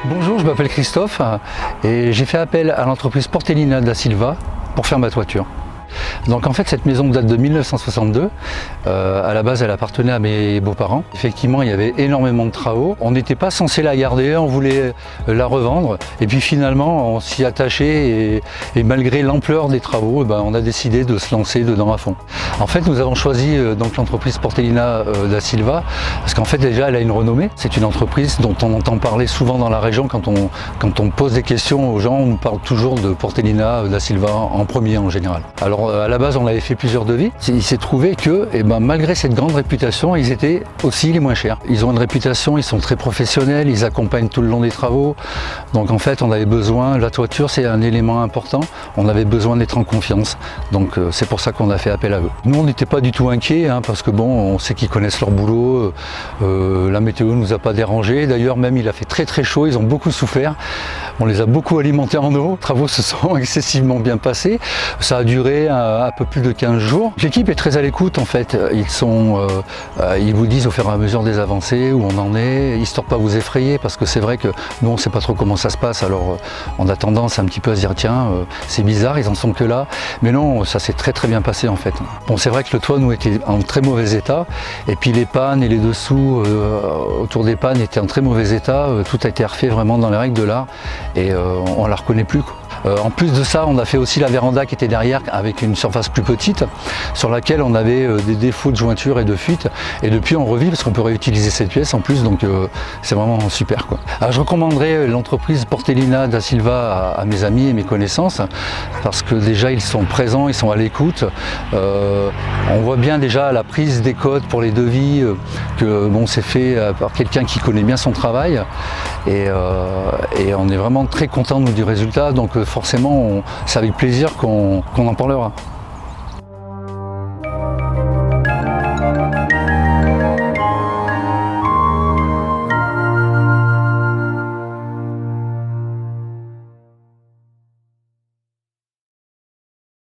Bonjour, je m'appelle Christophe et j'ai fait appel à l'entreprise Portellina da Silva pour faire ma toiture. Donc en fait cette maison date de 1962, à la base elle appartenait à mes beaux-parents. Effectivement il y avait énormément de travaux, on n'était pas censé la garder, on voulait la revendre et puis finalement on s'y attachait et malgré l'ampleur des travaux, on a décidé de se lancer dedans à fond. En fait nous avons choisi donc l'entreprise Portellina da Silva parce qu'en fait déjà elle a une renommée, c'est une entreprise dont on entend parler souvent dans la région quand on pose des questions aux gens, on nous parle toujours de Portellina da Silva en premier en général. Alors à la base on avait fait plusieurs devis, il s'est trouvé que malgré cette grande réputation ils étaient aussi les moins chers. Ils ont une réputation, ils sont très professionnels, ils accompagnent tout le long des travaux, donc en fait on avait besoin, la toiture c'est un élément important, on avait besoin d'être en confiance, donc c'est pour ça qu'on a fait appel à eux. Nous on n'était pas du tout inquiets parce que bon, on sait qu'ils connaissent leur boulot, la météo nous a pas dérangé, d'ailleurs même il a fait très très chaud, ils ont beaucoup souffert, on les a beaucoup alimentés en eau, les travaux se sont excessivement bien passés, ça a duré un peu plus de 15 jours. L'équipe est très à l'écoute en fait, ils vous disent au fur et à mesure des avancées où on en est, histoire de pas vous effrayer parce que c'est vrai que nous on sait pas trop comment ça se passe, alors on a tendance un petit peu à se dire tiens c'est bizarre, ils en sont que là, mais non ça s'est très très bien passé en fait. Bon c'est vrai que le toit nous était en très mauvais état et puis les pannes et les dessous autour des pannes étaient en très mauvais état, tout a été refait vraiment dans les règles de l'art et on la reconnaît plus quoi. En plus de ça, on a fait aussi la véranda qui était derrière avec une surface plus petite sur laquelle on avait des défauts de jointure et de fuite et depuis on revit parce qu'on peut réutiliser cette pièce en plus, donc c'est vraiment super quoi. Alors, je recommanderais l'entreprise Portellina da Silva à mes amis et mes connaissances parce que déjà ils sont présents, ils sont à l'écoute, on voit bien déjà à la prise des codes pour les devis que bon c'est fait par quelqu'un qui connaît bien son travail et on est vraiment très content nous du résultat, donc forcément c'est avec plaisir qu'on en parlera.